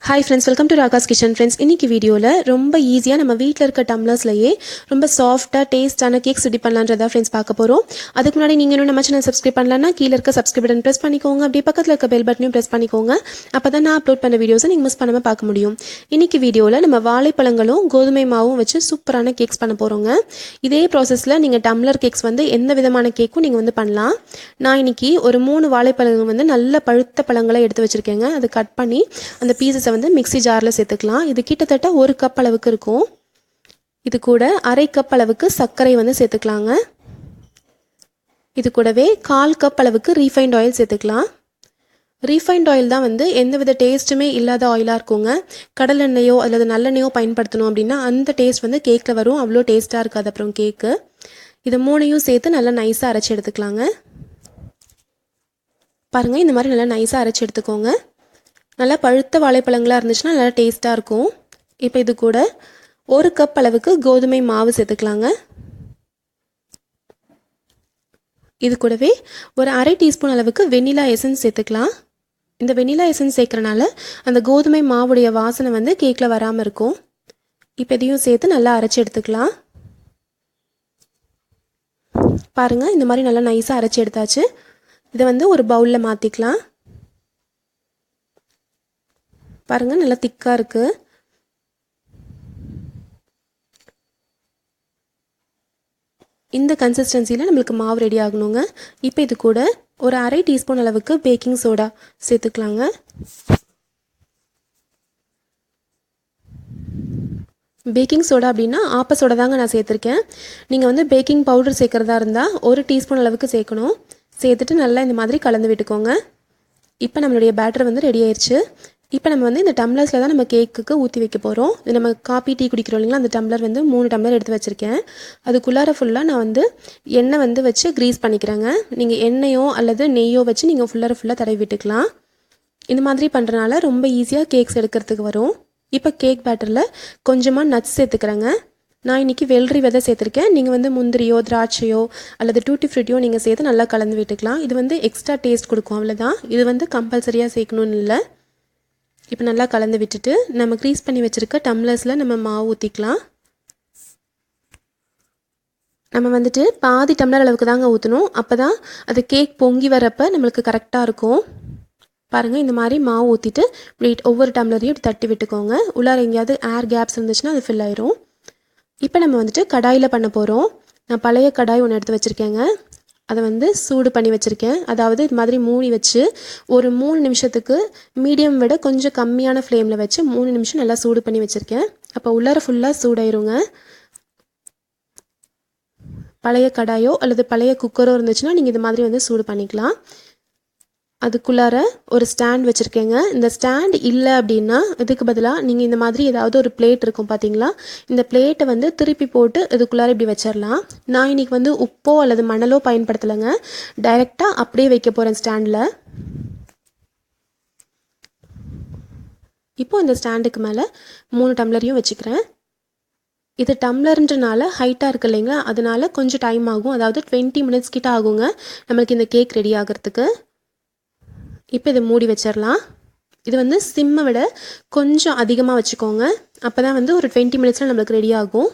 Hi friends, welcome to Ragas Kitchen friends. இன்னைக்கு வீடியோல ரொம்ப ஈஸியா நம்ம வீட்ல இருக்க டம்ளர்ஸ்லயே ரொம்ப சாஃப்ட்டா டேஸ்டான கேக்ஸ் ரெடி பண்ணலாம்ன்றதா ஃப்ரெண்ட்ஸ் பார்க்க போறோம். அதுக்கு முன்னாடி நீங்க இன்னும் நம்ம சேனல் சப்ஸ்கிரைப் பண்ணலனா கீழ இருக்க சப்ஸ்கிரைப் பட்டன் பிரஸ் பண்ணிக்கோங்க. அப்படியே பக்கத்துல இருக்க பெல் பட்டனையும் பிரஸ் பண்ணிக்கோங்க. அப்பதான் நான் அப்லோட் பண்ண வீடியோஸை நீங்க மிஸ் பண்ணாம பார்க்க முடியும். இன்னைக்கு வீடியோல நம்ம வாழைப்பழங்களும் கோதுமை மாவும் வச்சு சூப்பரான கேக்ஸ் பண்ண போறோங்க. இதே ப்ராசஸ்ல நீங்க டம்ளர் கேக்ஸ் வந்து எந்த விதமான கேக்கும் நீங்க வந்து பண்ணலாம். நான் இன்னைக்கு ஒரு 3 வாழைப்பழங்கள் வந்து நல்ல பழுத்த பழங்களை எடுத்து வச்சிருக்கேங்க. அதை கட் பண்ணி அந்த பீசஸ் வந்து மிக்ஸி ஜாரில் சேர்த்துக்கலாம். இது கிட்டத்தட்ட 1 கப் அளவுக்கு இருக்கும். இது கூட 1/2 கப் அளவுக்கு சர்க்கரை வந்து சேர்த்துக்கலாங்க. இது கூடவே 1/4 கப் அளவுக்கு ரீஃபைண்ட் ஆயில் சேர்த்துக்கலாம். ரீஃபைண்ட் ஆயில் தான் வந்து எந்தவித டேஸ்ட்டுமே இல்லாத ஆயிலாக இருக்குங்க. கடலெண்ணெயோ அல்லது நல்லெண்ணெயோ பயன்படுத்தணும் அப்படின்னா அந்த டேஸ்ட் வந்து கேக்கில் வரும். அவ்வளோ டேஸ்ட்டாக இருக்காது அப்புறம் கேக்கு. இது 3ஐயும் சேர்த்து நல்லா நைஸாக அரைச்சி எடுத்துக்கலாங்க. பாருங்கள், இந்த மாதிரி நல்லா நைஸாக அரைச்சி எடுத்துக்கோங்க. நல்லா பழுத்த வாழைப்பழங்களாக இருந்துச்சுன்னா நல்லா டேஸ்ட்டாக இருக்கும். இப்போ இது கூட 1 கப் அளவுக்கு கோதுமை மாவு சேர்த்துக்கலாங்க. இது கூடவே ஒரு 1/2 டீஸ்பூன் அளவுக்கு வெண்ணிலா எசன்ஸ் சேர்த்துக்கலாம். இந்த வெண்ணிலா எசன்ஸ் சேர்க்குறனால அந்த கோதுமை மாவுடைய வாசனை வந்து கேக்கில் வராமல் இருக்கும். இப்போ இதையும் சேர்த்து நல்லா அரைச்சி எடுத்துக்கலாம். பாருங்கள், இந்த மாதிரி நல்லா நைஸாக அரைச்சி எடுத்தாச்சு. இதை வந்து ஒரு பவுலில் மாற்றிக்கலாம். பாருங்கள், நல்லா திக்காக இருக்குது. இந்த கன்சிஸ்டன்சியில் நம்மளுக்கு மாவு ரெடி ஆகணுங்க. இப்போ இது கூட ஒரு 1/2 டீஸ்பூன் அளவுக்கு பேக்கிங் சோடா சேர்த்துக்கலாங்க. பேக்கிங் சோடா அப்படின்னா ஆப்ப சோடா தாங்க நான் சேர்த்துருக்கேன். நீங்கள் வந்து பேக்கிங் பவுடர் சேர்க்குறதா இருந்தால் 1 டீஸ்பூன் அளவுக்கு சேர்க்கணும். சேர்த்துட்டு நல்லா இந்த மாதிரி கலந்து விட்டுக்கோங்க. இப்போ நம்மளுடைய பேட்டர் வந்து ரெடி ஆயிடுச்சு. இப்போ நம்ம வந்து இந்த டம்ளர்ஸில் தான் நம்ம கேக்குக்கு ஊற்றி வைக்க போகிறோம். இது நம்ம காப்பி டீ குடிக்கிறோம் இல்லைங்களா, அந்த டம்ளர் வந்து 3 டம்ளர் எடுத்து வச்சுருக்கேன். அதுக்குள்ளார ஃபுல்லாக நான் வந்து எண்ணெய் வந்து வச்சு க்ரீஸ் பண்ணிக்கிறேங்க. நீங்கள் எண்ணெயோ அல்லது நெய்யோ வச்சு நீங்கள் ஃபுல்லாக தடவி விட்டுக்கலாம். இந்த மாதிரி பண்ணுறனால ரொம்ப ஈஸியாக கேக்ஸ் எடுக்கிறதுக்கு வரும். இப்போ கேக் பேட்டரில் கொஞ்சமாக நட்ஸ் சேர்த்துக்கிறேங்க. நான் இன்றைக்கி வெள்ளரி விதை சேர்த்துருக்கேன். நீங்கள் வந்து முந்திரியோ திராட்சையோ அல்லது டூட்டி ஃப்ரூட்டியோ நீங்கள் சேர்த்து நல்லா கலந்து விட்டுக்கலாம். இது வந்து எக்ஸ்ட்ரா டேஸ்ட் கொடுக்கும், அவ்வளோதான். இது வந்து கம்பல்சரியாக சேர்க்கணும்னு இல்லை. இப்போ நல்லா கலந்து விட்டுட்டு நம்ம க்ரீஸ் பண்ணி வச்சுருக்க டம்ளர்ஸில் நம்ம மாவு ஊற்றிக்கலாம். நம்ம வந்துட்டு பாதி டம்ளர் அளவுக்கு தாங்க ஊற்றணும். அப்போ தான் அது கேக் பொங்கி வரப்போ நம்மளுக்கு கரெக்டாக இருக்கும். பாருங்கள், இந்த மாதிரி மாவு ஊற்றிட்டு இப்படி ஒவ்வொரு டம்ளரையும் இப்படி தட்டி விட்டுக்கோங்க. உள்ளார எங்கேயாவது ஏர் கேப்ஸ் இருந்துச்சுன்னா அது ஃபில் ஆயிரும். இப்போ நம்ம வந்துட்டு கடாயில் பண்ண போகிறோம். நான் பழைய கடாய் ஒன்று எடுத்து வச்சுருக்கேங்க. அதை வந்து சூடு பண்ணி வச்சுருக்கேன். அதாவது இது மாதிரி மூடி வச்சு ஒரு 3 நிமிஷத்துக்கு மீடியம் விட கொஞ்சம் கம்மியான ஃப்ளேமில் வச்சு 3 நிமிஷம் நல்லா சூடு பண்ணி வச்சுருக்கேன். அப்போ உள்ளார ஃபுல்லாக சூடாயிருங்க. பழைய கடாயோ அல்லது பழைய குக்கரோ இருந்துச்சுன்னா நீங்கள் இது மாதிரி வந்து சூடு பண்ணிக்கலாம். அதுக்குள்ளார ஒரு ஸ்டாண்ட் வச்சுருக்கேங்க. இந்த ஸ்டாண்ட் இல்லை அப்படின்னா இதுக்கு பதிலாக நீங்கள் இந்த மாதிரி ஏதாவது ஒரு பிளேட் இருக்கும் பார்த்தீங்களா, இந்த பிளேட்டை வந்து திருப்பி போட்டு இதுக்குள்ளார இப்படி வச்சிடலாம். நான் இன்றைக்கி வந்து உப்போ அல்லது மணலோ பயன்படுத்தலைங்க. டைரெக்டாக அப்படியே வைக்க போகிறேன் ஸ்டாண்டில். இப்போது இந்த ஸ்டாண்டுக்கு மேலே 3 டம்ளரையும் வச்சுக்கிறேன். இது டம்ளர்ன்றனால ஹைட்டாக இருக்குது இல்லைங்களா, அதனால கொஞ்சம் டைம் ஆகும். அதாவது 20 மினிட்ஸ் கிட்ட ஆகுங்க நம்மளுக்கு இந்த கேக் ரெடி ஆகிறதுக்கு. இப்போ இதை மூடி வச்சிடலாம். இது வந்து சிம்மை விட கொஞ்சம் அதிகமாக வச்சுக்கோங்க. அப்போ தான் வந்து ஒரு 20 மினிட்ஸில் நம்மளுக்கு ரெடி ஆகும்.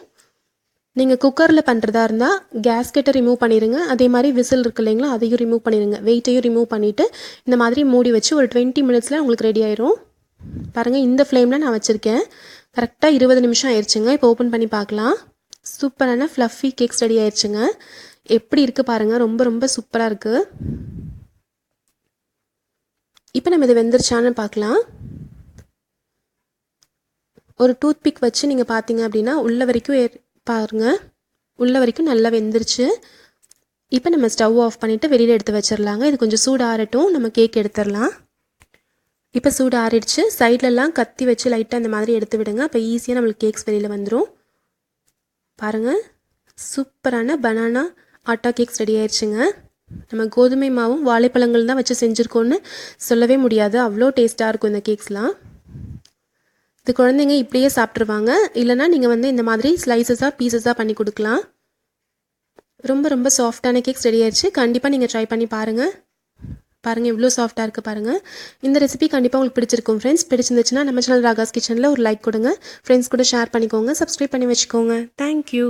நீங்கள் குக்கரில் பண்ணுறதா இருந்தால் கேஸ்கெட்டை ரிமூவ் பண்ணிடுங்க. அதே மாதிரி விசில் இருக்கு இல்லைங்களா, அதையும் ரிமூவ் பண்ணிடுங்க. வெயிட்டையும் ரிமூவ் பண்ணிவிட்டு இந்த மாதிரி மூடி வச்சு ஒரு 20 மினிட்ஸில் உங்களுக்கு ரெடி ஆயிரும். பாருங்கள், இந்த ஃப்ளேமில் நான் வச்சுருக்கேன். கரெக்டாக 20 நிமிஷம் ஆயிடுச்சுங்க. இப்போ ஓப்பன் பண்ணி பார்க்கலாம். சூப்பரான ஃப்ளஃபி கேக்ஸ் ரெடி ஆயிடுச்சுங்க. எப்படி இருக்குது பாருங்கள், ரொம்ப ரொம்ப சூப்பராக இருக்குது. இப்போ நம்ம இது வெந்துருச்சான்னு பார்க்கலாம். ஒரு டூத் பிக் வச்சு நீங்கள் பார்த்தீங்க அப்படின்னா உள்ள வரைக்கும் பாருங்கள், உள்ள வரைக்கும் நல்லா வெந்துருச்சு. இப்போ நம்ம ஸ்டவ் ஆஃப் பண்ணிவிட்டு வெளியில் எடுத்து வச்சிடலாங்க. இது கொஞ்சம் சூடு ஆறட்டும், நம்ம கேக் எடுத்துடலாம். இப்போ சூடு ஆறிடுச்சு. சைட்லலாம் கத்தி வச்சு லைட்டாக இந்த மாதிரி எடுத்து விடுங்க. அப்போ ஈஸியாக நம்மளுக்கு கேக்ஸ் வெளியில் வந்துடும். பாருங்கள், சூப்பரான பனானா ஆட்டா கேக்ஸ் ரெடி ஆயிடுச்சுங்க. நம்ம கோதுமை மாவும் வாழைப்பழங்கள் தான் வச்சு செஞ்சுருக்கோன்னு சொல்லவே முடியாது, அவ்வளோ டேஸ்ட்டாக இருக்கும் இந்த கேக்ஸ்லாம். இது குழந்தைங்க இப்படியே சாப்பிட்ருவாங்க. இல்லைனா நீங்கள் வந்து இந்த மாதிரி ஸ்லைசஸாக பீசஸாக பண்ணி கொடுக்கலாம். ரொம்ப ரொம்ப சாஃப்டான கேக்ஸ் ரெடி ஆயிடுச்சு. கண்டிப்பாக நீங்கள் ட்ரை பண்ணி பாருங்கள். பாருங்கள் எவ்வளோ சாஃப்ட்டாக இருக்குது பாருங்கள். இந்த ரெசிபி கண்டிப்பாக உங்களுக்கு பிடிச்சிருக்கும் ஃப்ரெண்ட்ஸ். பிடிச்சிருந்துச்சுன்னா நம்ம சேனல் ராகாஸ் கிச்சனில் ஒரு லைக் கொடுங்க. ஃப்ரெண்ட்ஸ் கூட ஷேர் பண்ணிக்கோங்க. சப்ஸ்கிரைப் பண்ணி வச்சுக்கோங்க. தேங்க்யூ.